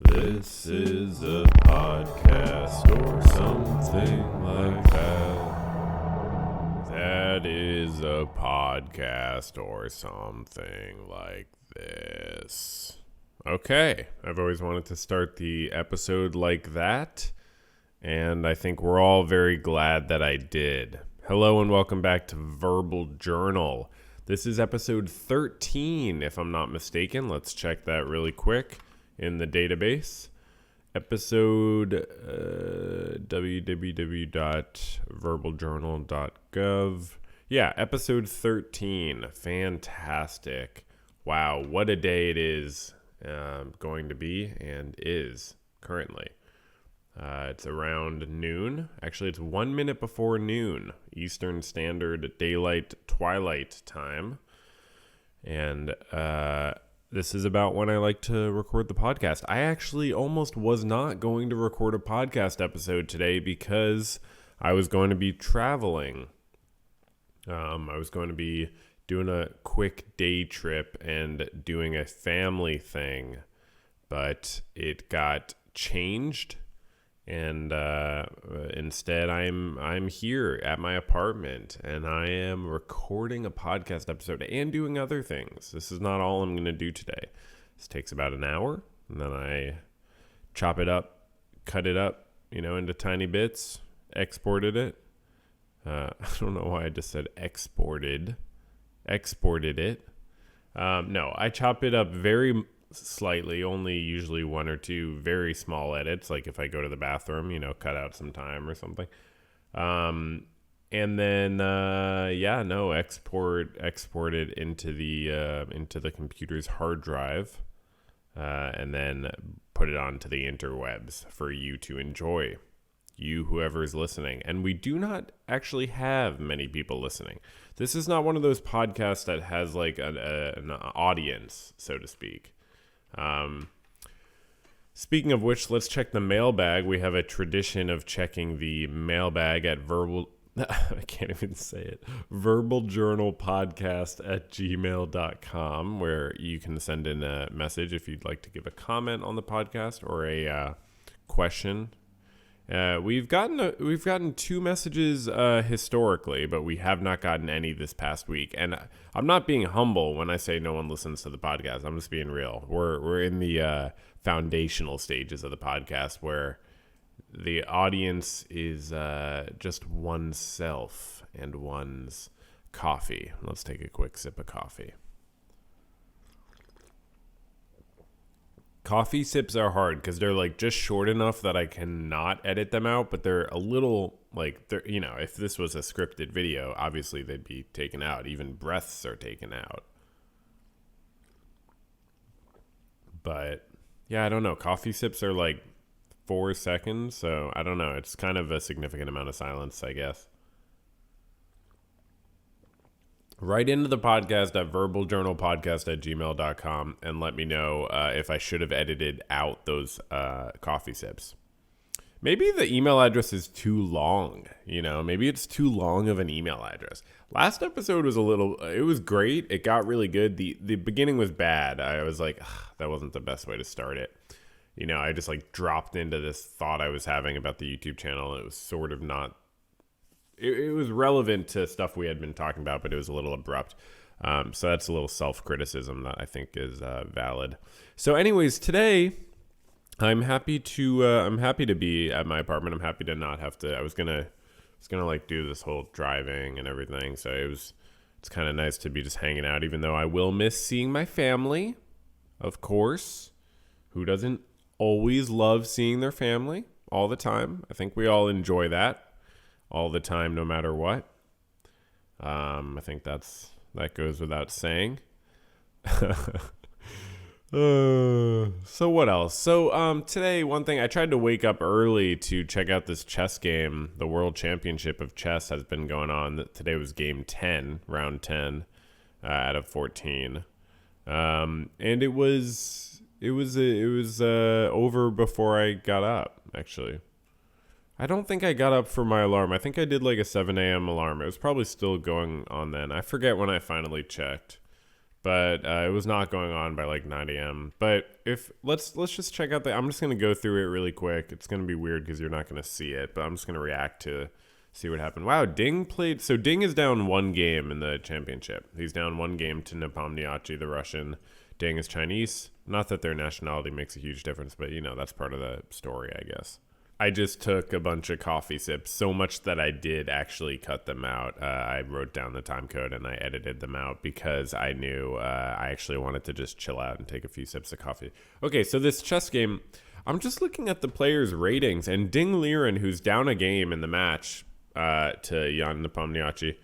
This is a podcast or something like that. That is a podcast or something like this. Okay, I've always wanted to start the episode like that, and I think we're all very glad that I did. Hello and welcome back to Verbal Journal. This is episode 13, if I'm not mistaken. Let's check that really quick in the database. Episode www.verbaljournal.gov. Yeah, episode 13. Fantastic. Wow, what a day it is going to be and is currently. It's around noon. Actually, it's 1 minute before noon, Eastern Standard Daylight Twilight Time. And this is about when I like to record the podcast. I actually almost was not going to record a podcast episode today because I was going to be traveling. I was going to be doing a quick day trip and doing a family thing, but it got changed. And instead, I'm here at my apartment, and I am recording a podcast episode and doing other things. This is not all I'm going to do today. This takes about an hour, and then I chop it up, cut it up, into tiny bits, exported it. I don't know why I just said exported it. No, I chop it up very slightly, only usually one or two very small edits, like if I go to the bathroom, cut out some time or something. And then export it into the computer's hard drive, and then put it onto the interwebs for you to enjoy, you whoever is listening. And we do not actually have many people listening. This is not one of those podcasts that has like an audience, so to speak. Speaking of which, let's check the mailbag. We have a tradition of checking the mailbag at I can't even say it, verbaljournalpodcast@gmail.com, where you can send in a message if you'd like to give a comment on the podcast or a question. We've gotten two messages historically, but we have not gotten any this past week. And I'm not being humble when I say no one listens to the podcast. I'm just being real. We're in the foundational stages of the podcast where the audience is just oneself and one's coffee. Let's take a quick sip of coffee. Coffee sips are hard because they're like just short enough that I cannot edit them out, but they're a little like if this was a scripted video, obviously they'd be taken out. Even breaths are taken out. But yeah, I don't know. Coffee sips are like 4 seconds, so I don't know. It's kind of a significant amount of silence, I guess. Write into the podcast at verbaljournalpodcast@gmail.com and let me know if I should have edited out those coffee sips. Maybe the email address is too long, Maybe it's too long of an email address. Last episode was it was great. It got really good. The beginning was bad. I was like, that wasn't the best way to start it. I just like dropped into this thought I was having about the YouTube channel. It was sort of not... It was relevant to stuff we had been talking about, but it was a little abrupt. So that's a little self-criticism that I think is valid. So anyways, today I'm happy to be at my apartment. I'm happy to not have to. I was gonna like do this whole driving and everything. So it's kind of nice to be just hanging out, even though I will miss seeing my family, of course. Who doesn't always love seeing their family all the time? I think we all enjoy that. All the time, no matter what. I think that goes without saying. So what else? So today, one thing, I tried to wake up early to check out this chess game. The World Championship of Chess has been going on. Today was game 10, round 10 out of 14. And it was over before I got up, actually. I don't think I got up for my alarm. I think I did like a 7 a.m. alarm. It was probably still going on then. I forget when I finally checked. but it was not going on by like 9 a.m. But if let's just check out I'm just gonna go through it really quick. It's gonna be weird because you're not gonna see it, but I'm just gonna react to see what happened. Wow, Ding played. So Ding is down one game in the championship. He's down one game to Nepomniachtchi, the Russian. Ding is Chinese. Not that their nationality makes a huge difference, but that's part of the story, I guess. I just took a bunch of coffee sips, so much that I did actually cut them out. I wrote down the time code and I edited them out because I knew I actually wanted to just chill out and take a few sips of coffee. Okay, so this chess game, I'm just looking at the players' ratings, and Ding Liren, who's down a game in the match to Jan Nepomniachtchi,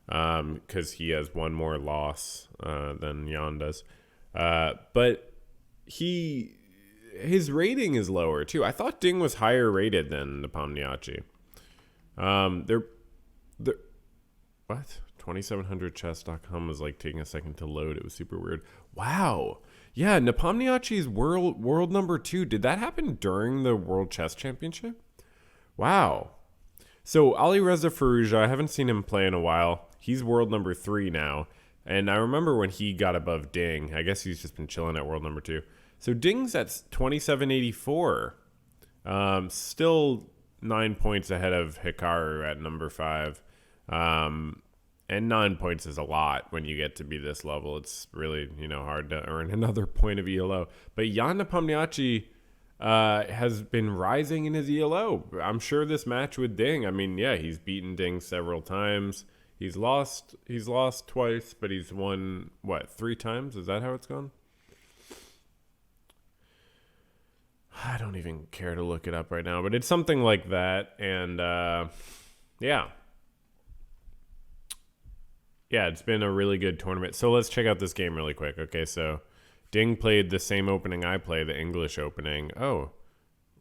because he has one more loss than Jan does. But his rating is lower too. I thought Ding was higher rated than Nepomniachtchi. They're what? 2700chess.com was like taking a second to load. It was super weird. Wow. Yeah, Nepomniachtchi's world number 2. Did that happen during the World Chess Championship? Wow. So Alireza Firouzja, I haven't seen him play in a while. He's world number 3 now. And I remember when he got above Ding. I guess he's just been chilling at world number 2. So Ding's at 2784. Still 9 points ahead of Hikaru at number 5. And 9 points is a lot when you get to be this level. It's really, hard to earn another point of ELO. But Jan Nepomniachtchi has been rising in his ELO. I'm sure this match with Ding, he's beaten Ding several times. He's lost twice, but he's won, 3 times? Is that how it's gone? I don't even care to look it up right now, but it's something like that. And yeah, it's been a really good tournament. So let's check out this game really quick. Okay, so Ding played the same opening I play, the English opening. Oh,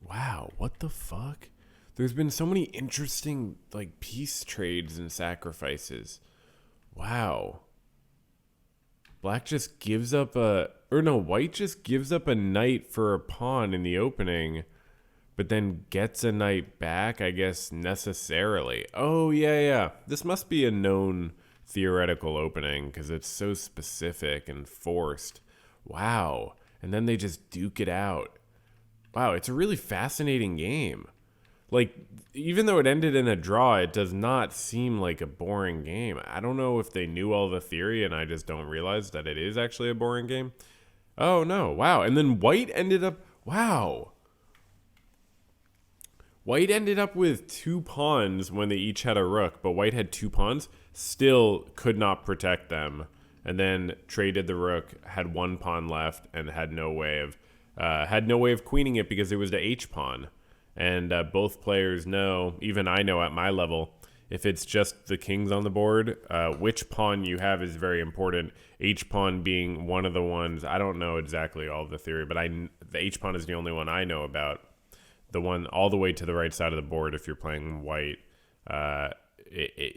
wow, what the fuck? There's been so many interesting piece trades and sacrifices. Wow. White just gives up a knight for a pawn in the opening, but then gets a knight back, I guess, necessarily. Oh, yeah. This must be a known theoretical opening because it's so specific and forced. Wow. And then they just duke it out. Wow, it's a really fascinating game. Even though it ended in a draw, it does not seem like a boring game. I don't know if they knew all the theory and I just don't realize that it is actually a boring game. Oh, no. Wow. And then White ended up with 2 pawns when they each had a rook, but White had 2 pawns, still could not protect them, and then traded the rook, had 1 pawn left, and had no way of queening it because it was the H pawn. And both players know, even I know at my level, if it's just the kings on the board, which pawn you have is very important. H pawn being one of the ones, I don't know exactly all of the theory, but the H pawn is the only one I know about. The one all the way to the right side of the board if you're playing White.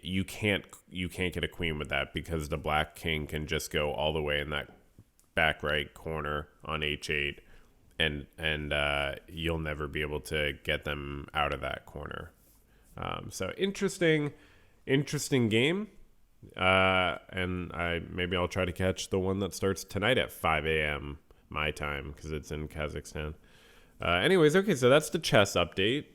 You can't get a queen with that because the black king can just go all the way in that back right corner on H8. And you'll never be able to get them out of that corner. So interesting game. And maybe I'll try to catch the one that starts tonight at 5 a.m. my time because it's in Kazakhstan. Anyways, okay, so that's the chess update.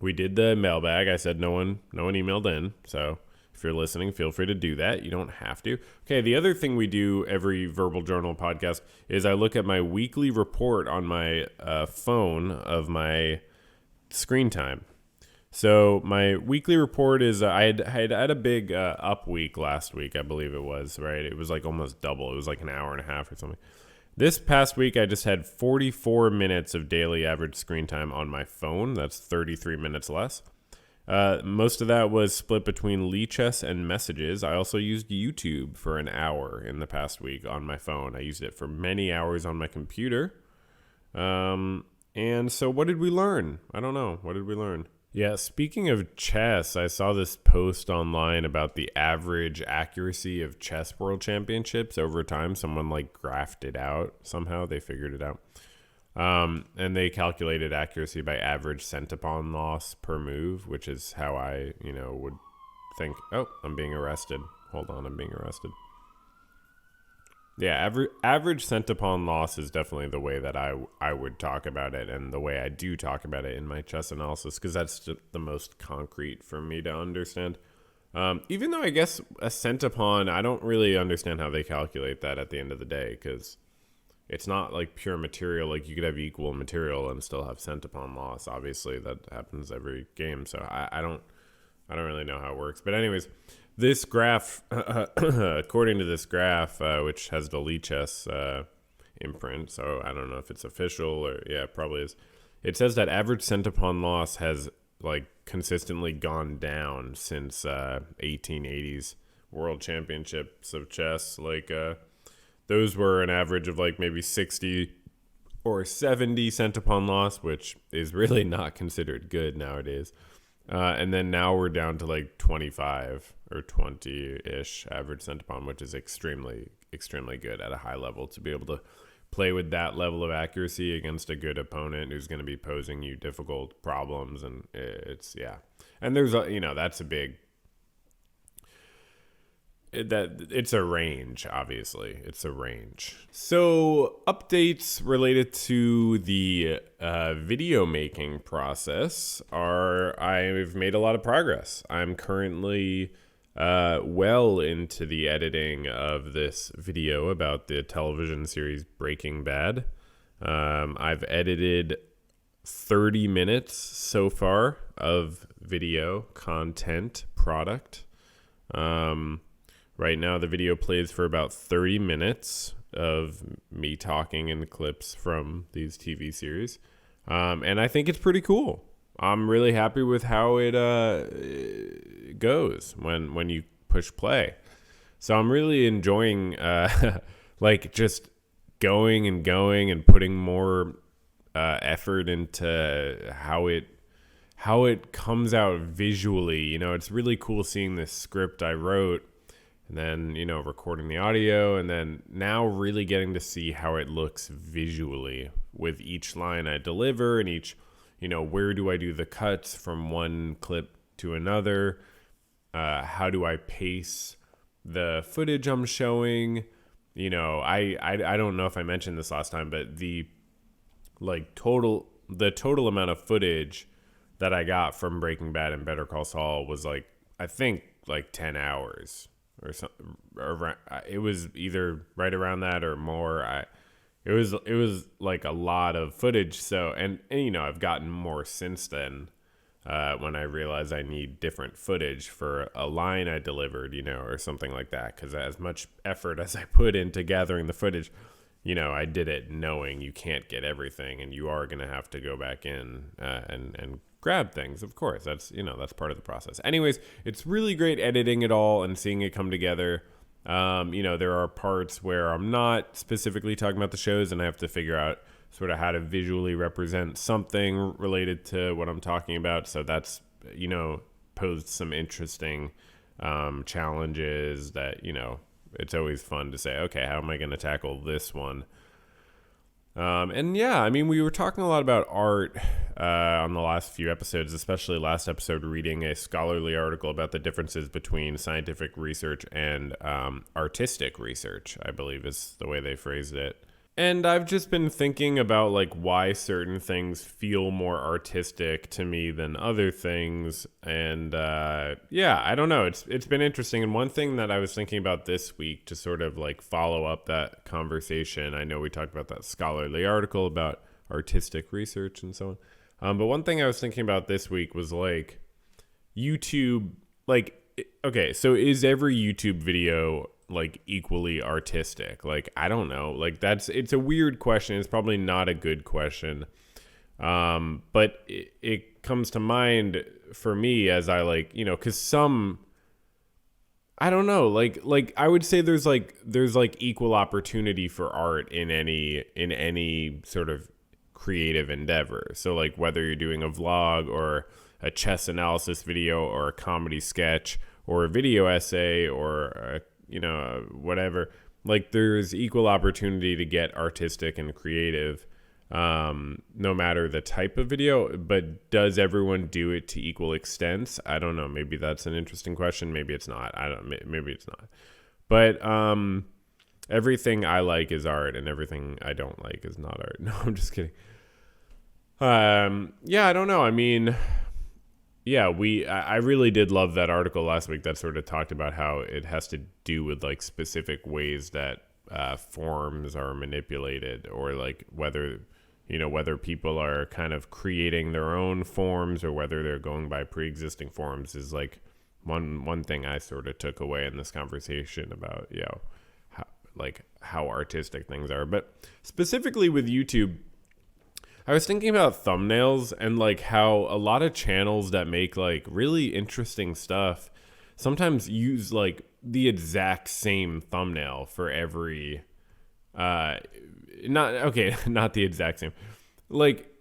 We did the mailbag. I said no one emailed in, so if you're listening, feel free to do that. You don't have to. Okay, the other thing we do every Verbal Journal podcast is I look at my weekly report on my phone of my screen time. So my weekly report is I had a big up week last week, I believe it was, right? It was almost double. It was an hour and a half or something. This past week, I just had 44 minutes of daily average screen time on my phone. That's 33 minutes less. Most of that was split between Lichess and messages. I also used YouTube for an hour in the past week on my phone. I used it for many hours on my computer. And so what did we learn? I don't know. What did we learn? Yeah, speaking of chess, I saw this post online about the average accuracy of chess world championships over time. Someone graphed it out somehow. They figured it out. And they calculated accuracy by average centipon loss per move, which is how I, would think. Oh, I'm being arrested. Hold on, I'm being arrested. Yeah, average centipede loss is definitely the way that I would talk about it, and the way I do talk about it in my chess analysis, because that's just the most concrete for me to understand. Even though I guess a centipede, I don't really understand how they calculate that at the end of the day, because it's not like pure material. Like you could have equal material and still have centipede loss. Obviously, that happens every game, so I don't really know how it works. But anyways, this graph, according to this graph, which has the Lichess imprint, so I don't know if it's official or yeah, it probably is. It says that average centipede loss has like consistently gone down since 1880s World Championships of chess. Like those were an average of like maybe 60 or 70 centipede loss, which is really not considered good nowadays. And then now we're down to like 25 or 20-ish average centipede, which is extremely, extremely good at a high level to be able to play with that level of accuracy against a good opponent who's going to be posing you difficult problems. And it's, yeah. And there's, that's a big, it's a range, obviously. It's a range. So updates related to the video making process are I've made a lot of progress. I'm currently well into the editing of this video about the television series Breaking Bad. I've edited 30 minutes so far of video content product. Right now, the video plays for about 30 minutes of me talking in clips from these TV series. And I think it's pretty cool. I'm really happy with how it goes when you push play. So I'm really enjoying like just going and putting more effort into how it comes out visually. It's really cool seeing this script I wrote, and then, recording the audio, and then now really getting to see how it looks visually with each line I deliver and each, where do I do the cuts from one clip to another? How do I pace the footage I'm showing? I don't know if I mentioned this last time, but the total amount of footage that I got from Breaking Bad and Better Call Saul was I think 10 hours. Or something, it was either right around that or more. It was like a lot of footage. So and I've gotten more since then. When I realized I need different footage for a line I delivered, or something like that. Because as much effort as I put into gathering the footage, I did it knowing you can't get everything, and you are gonna have to go back in and grab things. Of course, that's part of the process. Anyways, it's really great editing it all and seeing it come together. There are parts where I'm not specifically talking about the shows, and I have to figure out sort of how to visually represent something related to what I'm talking about. So that's posed some interesting challenges that it's always fun to say, okay, how am I going to tackle this one? And yeah, we were talking a lot about art on the last few episodes, especially last episode, reading a scholarly article about the differences between scientific research and artistic research, I believe is the way they phrased it. And I've just been thinking about why certain things feel more artistic to me than other things. And yeah, I don't know. It's been interesting. And one thing that I was thinking about this week to sort of follow up that conversation, I know we talked about that scholarly article about artistic research and so on. But one thing I was thinking about this week was YouTube, okay, so is every YouTube video equally artistic? I don't know. It's a weird question. It's probably not a good question. But it comes to mind for me as I cause some, I don't know, I would say there's equal opportunity for art in any sort of creative endeavor. So whether you're doing a vlog or a chess analysis video or a comedy sketch or a video essay or whatever, there's equal opportunity to get artistic and creative, no matter the type of video. But does everyone do it to equal extents? I don't know. Maybe that's an interesting question. Maybe it's not. Maybe it's not. But everything I like is art and everything I don't like is not art. No, I'm just kidding. Yeah, I don't know. I mean, yeah, I really did love that article last week that sort of talked about how it has to do with like specific ways that forms are manipulated, or like whether people are kind of creating their own forms or whether they're going by pre-existing forms is like one thing I sort of took away in this conversation about, how artistic things are. But specifically with YouTube, I was thinking about thumbnails and like how a lot of channels that make like really interesting stuff sometimes use like the exact same thumbnail for every not the exact same. Like,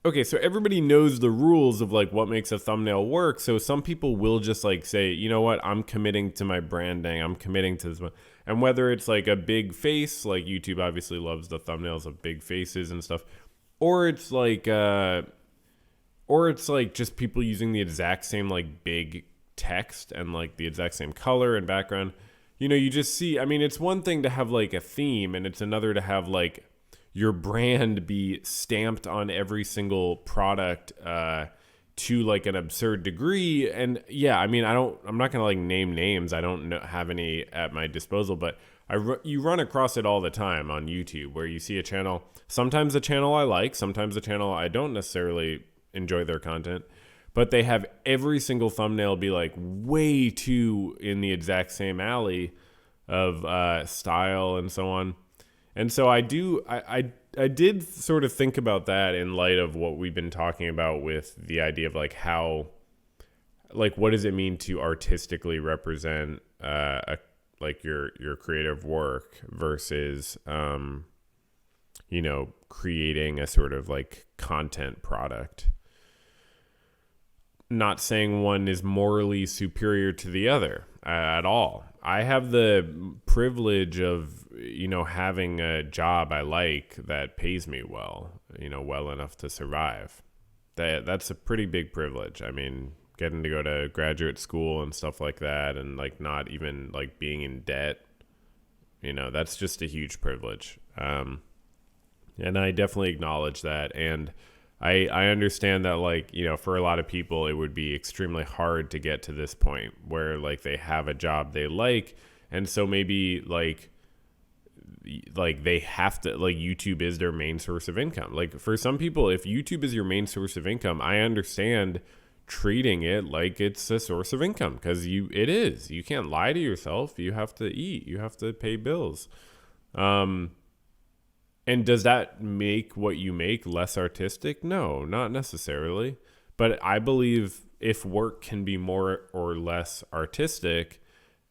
okay, so everybody knows the rules of like what makes a thumbnail work. So some people will just like say, you know what, I'm committing to my branding. I'm committing to this one. And whether it's like a big face, like YouTube obviously loves the thumbnails of big faces and stuff, or it's like just people using the exact same like big text and like the exact same color and background. You just see, I mean, it's one thing to have like a theme, and it's another to have like your brand be stamped on every single product to like an absurd degree. And yeah, I mean, I'm not gonna like name names. I don't have any at my disposal, but you run across it all the time on YouTube where you see a channel. Sometimes a channel I like, sometimes a channel I don't necessarily enjoy their content, but they have every single thumbnail be like way too in the exact same alley of style and so on. And so I did sort of think about that in light of what we've been talking about with the idea of like how, like, what does it mean to artistically represent like your creative work versus creating a sort of like content product. Not saying one is morally superior to the other at all. I have the privilege of, having a job I like that pays me well, well enough to survive. That's a pretty big privilege. I mean, getting to go to graduate school and stuff like that, and like not even like being in debt, that's just a huge privilege. And I definitely acknowledge that. And I understand that, like, for a lot of people, it would be extremely hard to get to this point where like they have a job they like. And so maybe like they have to, like, YouTube is their main source of income. Like for some people, if YouTube is your main source of income, I understand treating it like it's a source of income, because it is. You can't lie to yourself. You have to eat. You have to pay bills. And does that make what you make less artistic? No, not necessarily. But I believe if work can be more or less artistic,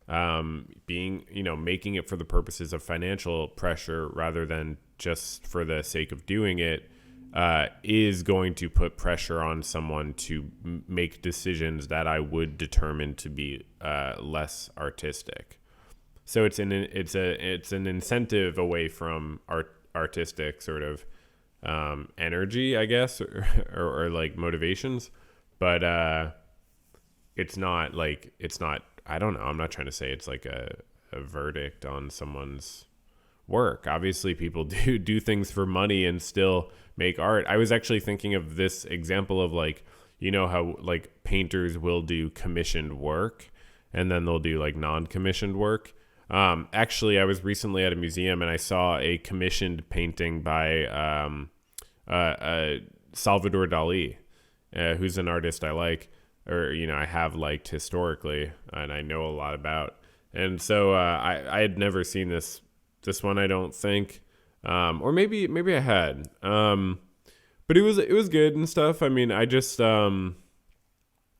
making it for the purposes of financial pressure rather than just for the sake of doing it, is going to put pressure on someone to make decisions that I would determine to be less artistic. So it's an incentive away from artistic sort of energy, I guess, or like motivations, but it's not, I don't know, I'm not trying to say it's like a verdict on someone's work. Obviously people do things for money and still make art. I was actually thinking of this example of like, how like painters will do commissioned work and then they'll do like non-commissioned work. Actually, I was recently at a museum and I saw a commissioned painting by Salvador Dali, who's an artist I like, or I have liked historically, and I know a lot about. And so I had never seen this one, I don't think, or maybe I had, but it was good and stuff. I mean, I just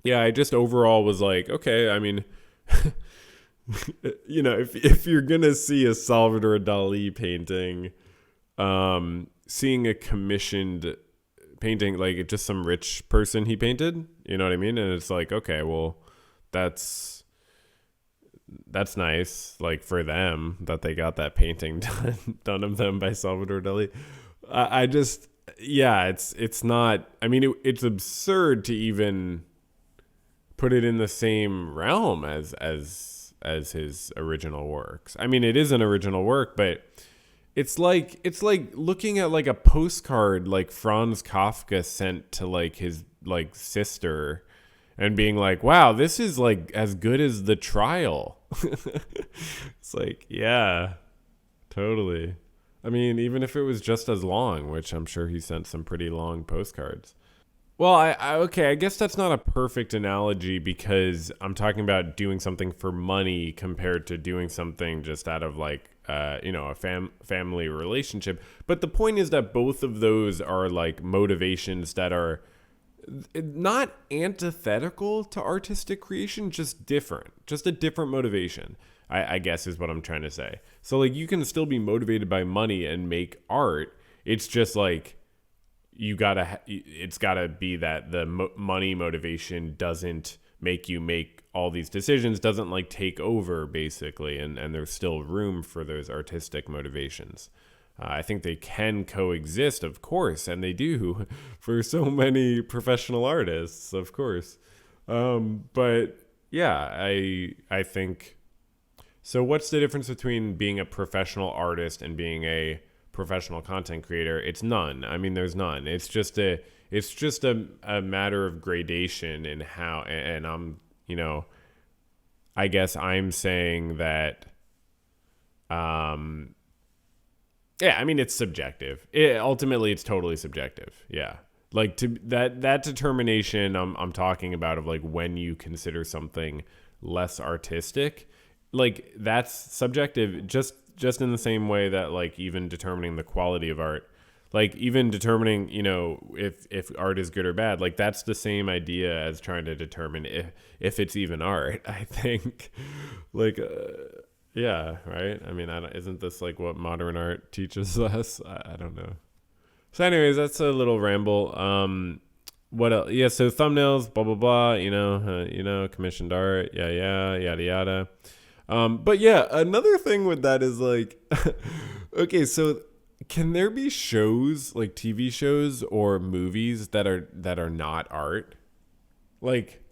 overall was like, okay, I mean. If you're gonna see a Salvador Dali painting, seeing a commissioned painting, like just some rich person he painted, you know what I mean? And it's like, okay, well, that's nice, like for them that they got that painting done of them by Salvador Dali. It's not. I mean, it's absurd to even put it in the same realm as as his original works. I mean, it is an original work, but it's like looking at like a postcard like Franz Kafka sent to like his like sister and being like, wow, this is like as good as The Trial. It's like, yeah, totally. I mean, even if it was just as long, which I'm sure he sent some pretty long postcards. Well, okay, I guess that's not a perfect analogy because I'm talking about doing something for money compared to doing something just out of like, a family relationship. But the point is that both of those are like motivations that are not antithetical to artistic creation, just different, just a different motivation, I guess is what I'm trying to say. So like you can still be motivated by money and make art. It's just like, it's gotta be that the money motivation doesn't make you make all these decisions, doesn't like take over basically, and there's still room for those artistic motivations. I think they can coexist, of course, and they do for so many professional artists, of course. But yeah, I think so. What's the difference between being a professional artist and being a professional content creator? It's none. I mean, there's none. It's just a matter of gradation in how, and I'm, I guess I'm saying that, yeah, I mean, it's subjective. Ultimately, it's totally subjective. Yeah. Like to that determination I'm talking about of like when you consider something less artistic, like that's subjective just in the same way that like even determining the quality of art, like even determining, if art is good or bad, like that's the same idea as trying to determine if it's even art, I think. Like, yeah, right? I mean, isn't this like what modern art teaches us? I don't know. So anyways, that's a little ramble. What else? Yeah, so thumbnails, blah, blah, blah, commissioned art, yeah, yada, yada. But yeah, another thing with that is like, okay, so can there be shows, like TV shows or movies that are not art? Like,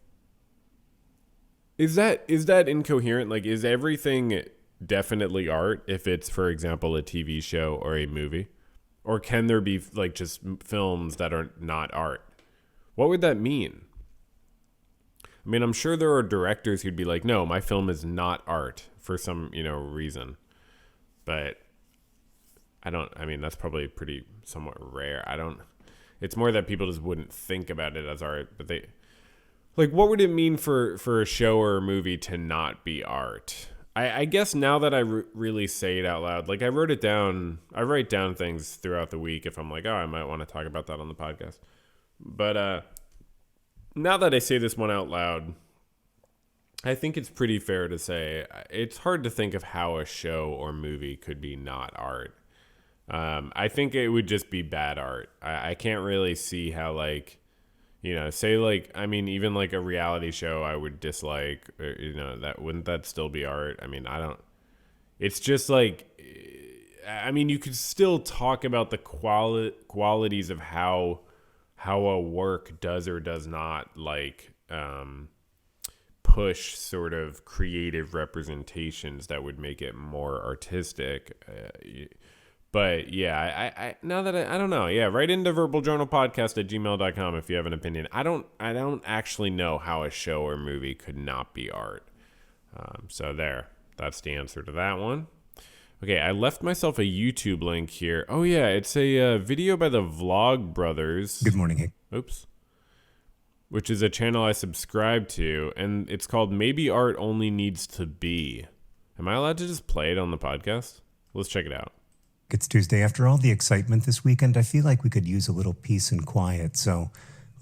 is that incoherent? Like, is everything definitely art if it's, for example, a TV show or a movie? Or can there be like just films that are not art? What would that mean? I mean, I'm sure there are directors who'd be like, no, my film is not art for some, reason. But I mean, that's probably pretty somewhat rare. It's more that people just wouldn't think about it as art, but like, what would it mean for a show or a movie to not be art? I guess now that I really say it out loud, like I wrote it down. I write down things throughout the week if I'm like, oh, I might want to talk about that on the podcast. But now that I say this one out loud, I think it's pretty fair to say it's hard to think of how a show or movie could be not art. I think it would just be bad art. I can't really see how like, say like, I mean, even like a reality show I would dislike, wouldn't that still be art? I mean, it's just like, I mean, you could still talk about the qualities of how a work does or does not like, push sort of creative representations that would make it more artistic. But yeah, I now that I don't know. Yeah, write into verbaljournalpodcast@gmail.com if you have an opinion. I don't actually know how a show or movie could not be art. So that's the answer to that one. Okay, I left myself a YouTube link here. Oh yeah, it's a video by the Vlog Brothers. Good morning, Hank. Oops. Which is a channel I subscribe to, and it's called Maybe Art Only Needs to Be. Am I allowed to just play it on the podcast? Let's check it out. It's Tuesday. After all the excitement this weekend, I feel like we could use a little peace and quiet, so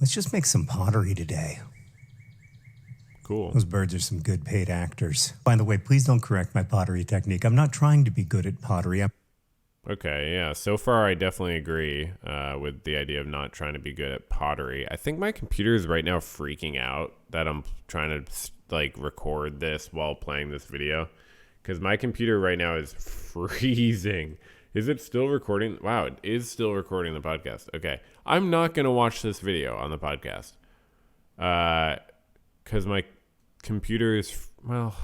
let's just make some pottery today. Cool. Those birds are some good paid actors. By the way, please don't correct my pottery technique. I'm not trying to be good at pottery. Okay, yeah. So far, I definitely agree with the idea of not trying to be good at pottery. I think my computer is right now freaking out that I'm trying to like record this while playing this video, because my computer right now is freezing. Is it still recording? Wow, it is still recording the podcast. Okay, I'm not going to watch this video on the podcast because my computer is, well,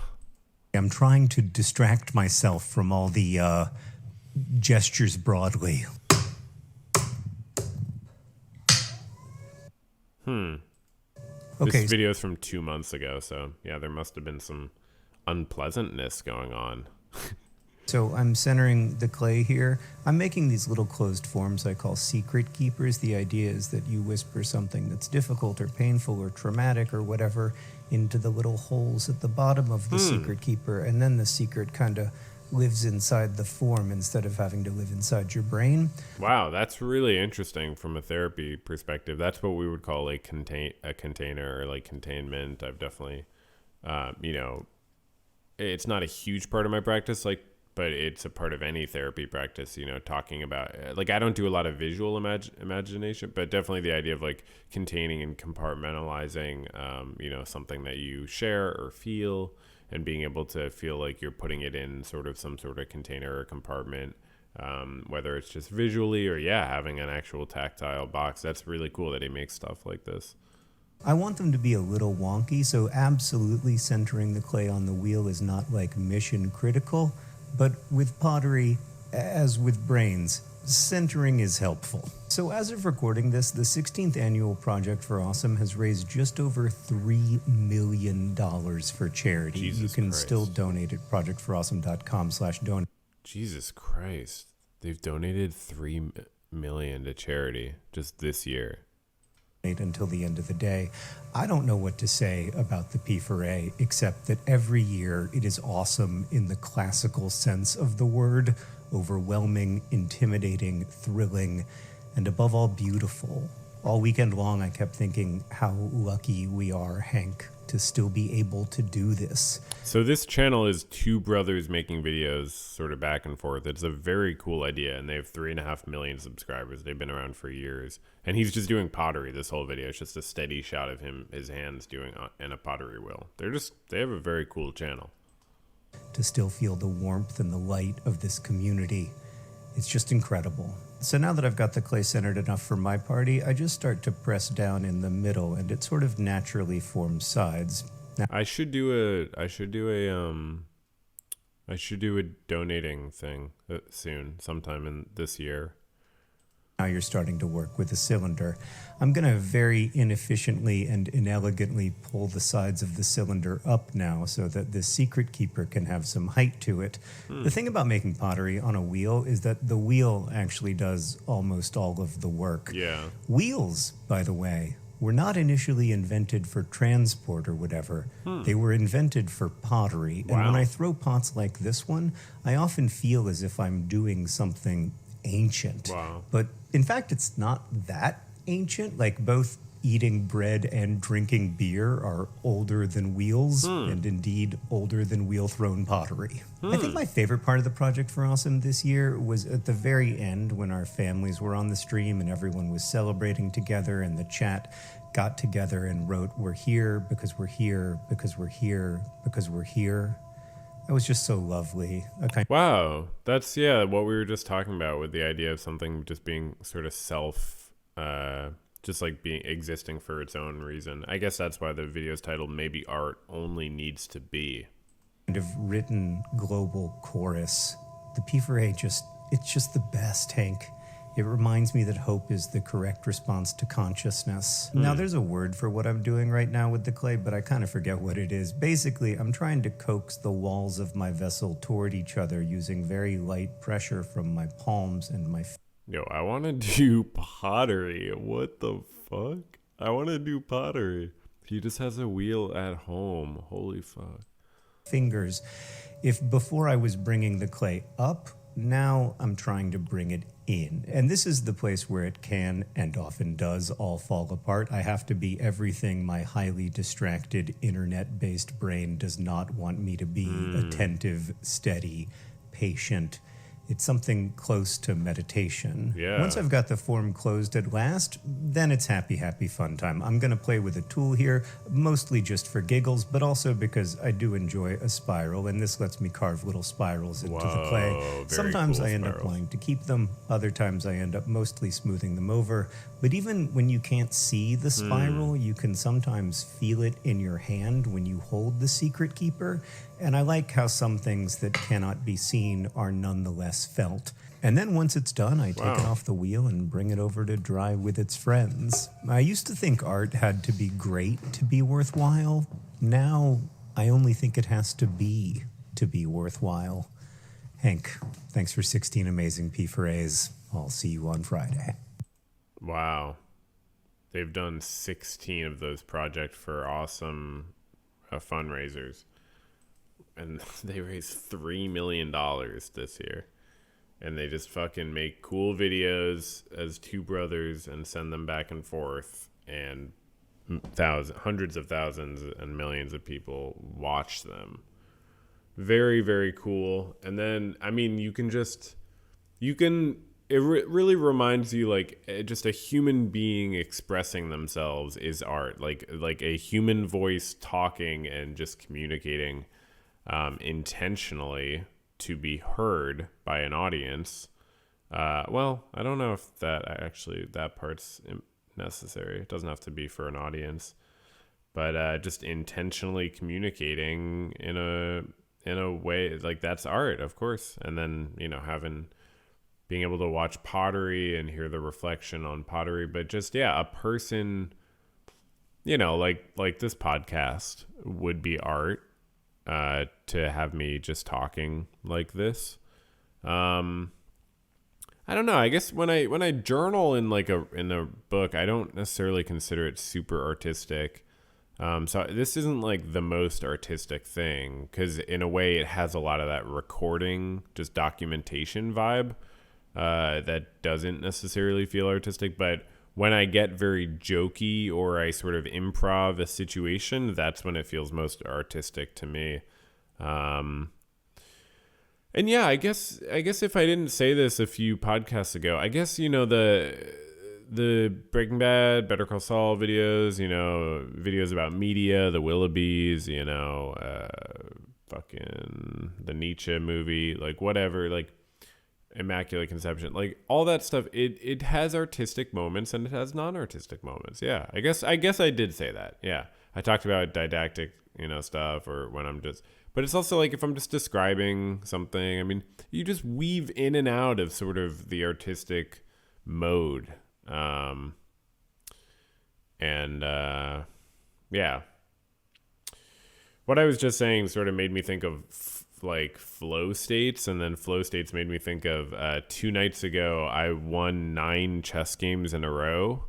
I'm trying to distract myself from all the gestures broadly. Okay. This video is from 2 months ago, so yeah, there must have been some unpleasantness going on. So I'm centering the clay here. I'm making these little closed forms I call secret keepers. The idea is that you whisper something that's difficult or painful or traumatic or whatever into the little holes at the bottom of the secret keeper, and then the secret kind of lives inside the form instead of having to live inside your brain. Wow, that's really interesting from a therapy perspective. That's what we would call a container or like containment. I've definitely, it's not a huge part of my practice, but it's a part of any therapy practice, talking about, like, I don't do a lot of visual imagination, but definitely the idea of like containing and compartmentalizing, something that you share or feel, and being able to feel like you're putting it in some sort of container or compartment, whether it's just visually or having an actual tactile box. That's really cool that he makes stuff like this. I want them to be a little wonky, so absolutely centering the clay on the wheel is not like mission critical. But with pottery, as with brains, centering is helpful. So as of recording this, the 16th annual Project for Awesome has raised just over $3 million for charity. You can still donate at projectforawesome.com/donate. Jesus Christ. They've donated $3 million to charity just this year. Until the end of the day. I don't know what to say about the P4A, except that every year it is awesome in the classical sense of the word: overwhelming, intimidating, thrilling, and above all, beautiful. All weekend long, I kept thinking how lucky we are, Hank, to still be able to do this. So this channel is two brothers making videos sort of back and forth. It's a very cool idea, and they have 3.5 million subscribers. They've been around for years. And he's just doing pottery this whole video. It's just a steady shot of his hands doing in a pottery wheel. They have a very cool channel. To still feel the warmth and the light of this community. It's just incredible. So now that I've got the clay centered enough for my party, I just start to press down in the middle, and it sort of naturally forms sides. Now, I should do a donating thing soon, sometime in this year. Now you're starting to work with a cylinder. I'm going to very inefficiently and inelegantly pull the sides of the cylinder up now so that the secret keeper can have some height to it. The thing about making pottery on a wheel is that the wheel actually does almost all of the work. Yeah. Wheels, by the way, were not initially invented for transport or whatever. They were invented for pottery. Wow. And when I throw pots like this one, I often feel as if I'm doing something ancient. Wow. But in fact, it's not that ancient. Like, both eating bread and drinking beer are older than wheels, and indeed older than wheel-thrown pottery. I think my favorite part of the Project for Awesome this year was at the very end, when our families were on the stream and everyone was celebrating together, and the chat got together and wrote, "We're here because we're here, because we're here, because we're here." That was just so lovely. Wow. That's, what we were just talking about with the idea of something just being sort of just like being existing for its own reason. I guess that's why the video is titled "Maybe Art Only Needs to Be." Kind of written global chorus. The P4A it's just the best, Hank. It reminds me that hope is the correct response to consciousness. Now, there's a word for what I'm doing right now with the clay, but I kind of forget what it is. Basically, I'm trying to coax the walls of my vessel toward each other using very light pressure from my palms and my Yo, I want to do pottery. What the fuck? I want to do pottery. He just has a wheel at home. Holy fuck. fingers. If before I was bringing the clay up, now I'm trying to bring it in. And this is the place where it can, and often does, all fall apart. I have to be everything my highly distracted, internet-based brain does not want me to be. Attentive, steady, patient. It's something close to meditation. Yeah. Once I've got the form closed at last, then it's happy, happy fun time. I'm going to play with a tool here, mostly just for giggles, but also because I do enjoy a spiral, and this lets me carve little spirals into the clay. Sometimes cool I end up wanting to keep them, other times I end up mostly smoothing them over. But even when you can't see the spiral, you can sometimes feel it in your hand when you hold the secret keeper. And I like how some things that cannot be seen are nonetheless felt. And then once it's done, I take it off the wheel and bring it over to dry with its friends. I used to think art had to be great to be worthwhile. Now, I only think it has to be worthwhile. Hank, thanks for 16 amazing P4As. I'll see you on Friday. Wow. They've done 16 of those projects for awesome fundraisers. And they raised $3 million this year. And they just fucking make cool videos as two brothers and send them back and forth. And hundreds of thousands and millions of people watch them. Very, very cool. And then, I mean, it really reminds you, like, just a human being expressing themselves is art. Like a human voice talking and just communicating intentionally to be heard by an audience. Well, I don't know if that part's necessary. It doesn't have to be for an audience, but just intentionally communicating in a way, like, that's art, of course. And then, being able to watch pottery and hear the reflection on pottery, but just, a person, like this podcast would be art, to have me just talking like this. I don't know. I guess when I journal in a book, I don't necessarily consider it super artistic. So this isn't like the most artistic thing, because in a way it has a lot of that recording, just documentation vibe, that doesn't necessarily feel artistic. But when I get very jokey or I sort of improv a situation, that's when it feels most artistic to me. And yeah, I guess if I didn't say this a few podcasts ago, I guess, the Breaking Bad, Better Call Saul videos, videos about media, the Willoughbys, fucking the Nietzsche movie, like whatever, like Immaculate Conception, like all that stuff, it has artistic moments and it has non-artistic moments. Yeah, I guess I did say that. Yeah, I talked about didactic, stuff, or when I'm just, but it's also like if I'm just describing something, I mean, you just weave in and out of sort of the artistic mode. Yeah. What I was just saying sort of made me think of like flow states, and then flow states made me think of 2 nights ago I won 9 chess games in a row,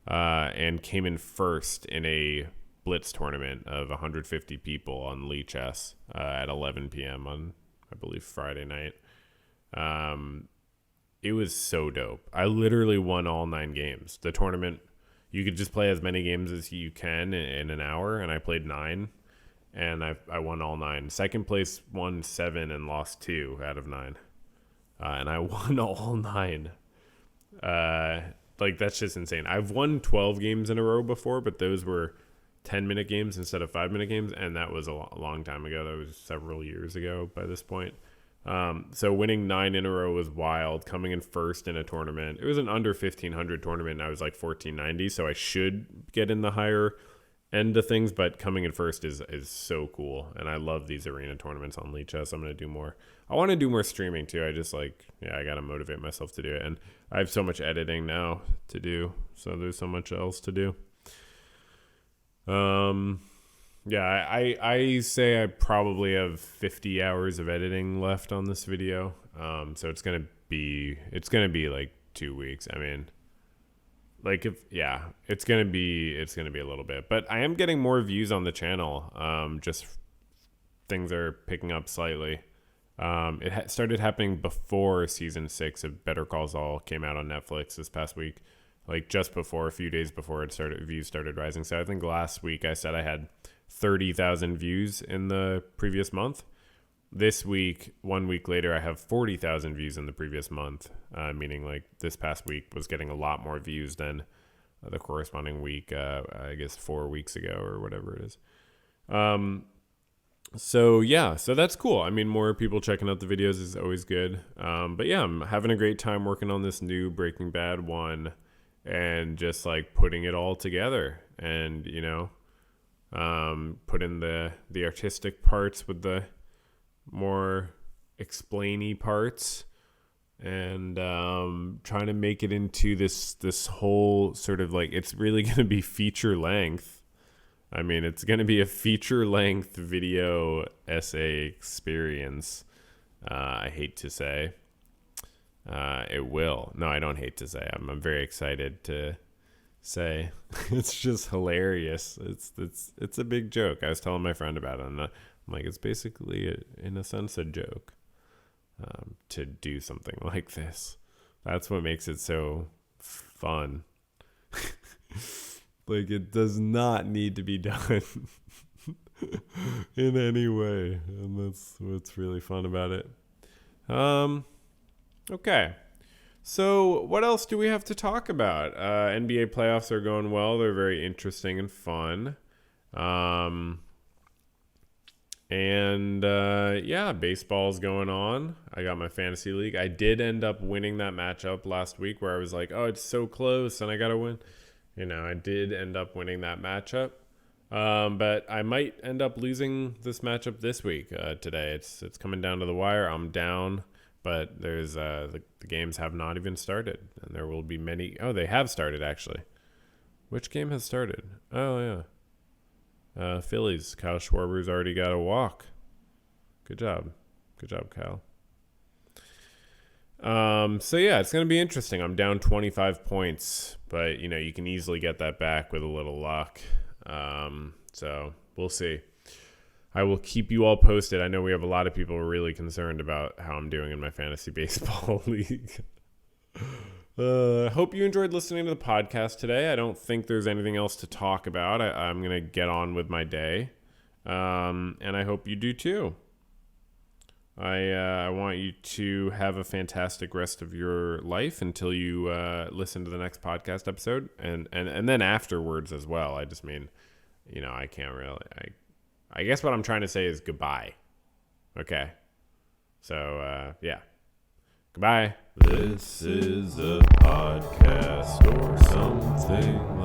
and came in first in a blitz tournament of 150 people on Lee Chess at 11 p.m. on, I believe, Friday night. It was so dope. I literally won all 9 games. The tournament, you could just play as many games as you can in an hour, and I played 9, and I won all 9. Second place won 7 and lost 2 out of 9. And I won all 9. Like, that's just insane. I've won 12 games in a row before, but those were 10-minute games instead of 5-minute games, and that was a long time ago. That was several years ago by this point. So winning 9 in a row was wild. Coming in first in a tournament, it was an under 1,500 tournament, and I was like 1490, so I should get in the higher end of things, but coming in first is so cool, and I love these arena tournaments on Lee Chess. I'm going to do more. I want to do more streaming too. I just I got to motivate myself to do it, and I have so much editing now to do, so there's so much else to do. Yeah, I say I probably have 50 hours of editing left on this video. So it's gonna be like 2 weeks. I mean, like it's gonna be a little bit, but I am getting more views on the channel. Just things are picking up slightly. It started happening before season 6 of Better Call Saul came out on Netflix this past week. Like just before, a few days before views started rising. So I think last week I said I had 30,000 views in the previous month. This week, 1 week later, I have 40,000 views in the previous month, meaning like this past week was getting a lot more views than the corresponding week, I guess 4 weeks ago or whatever it is. So that's cool. I mean, more people checking out the videos is always good. But yeah, I'm having a great time working on this new Breaking Bad one, and just like putting it all together, and put in the artistic parts with the more explainy parts, and trying to make it into this whole sort of like, it's really going to be feature length. I mean, it's going to be a feature length video essay experience. I hate to say. It will. No, I don't hate to say. I'm very excited to say. It's just hilarious. It's a big joke. I was telling my friend about it, and I'm like, it's basically, in a sense, a joke. To do something like this. That's what makes it so fun. Like, it does not need to be done in any way. And that's what's really fun about it. Okay. So what else do we have to talk about? NBA playoffs are going well. They're very interesting and fun. Yeah, baseball's going on. I got my fantasy league. I did end up winning that matchup last week where I was like, oh, it's so close and I got to win. I did end up winning that matchup. But I might end up losing this matchup this week, today. It's coming down to the wire. I'm down, but there's, the games have not even started, and there will be many. Oh, they have started actually. Which game has started? Oh yeah. Phillies. Kyle Schwarber's already got a walk. Good job. Good job, Kyle. So yeah, it's going to be interesting. I'm down 25 points, but you can easily get that back with a little luck. So we'll see. I will keep you all posted. I know we have a lot of people really concerned about how I'm doing in my fantasy baseball league. I hope you enjoyed listening to the podcast today. I don't think there's anything else to talk about. I'm going to get on with my day. And I hope you do too. I want you to have a fantastic rest of your life until you listen to the next podcast episode, and then afterwards as well. I just mean, I can't really. I guess what I'm trying to say is goodbye. Okay. So yeah. Goodbye. This is a podcast or something.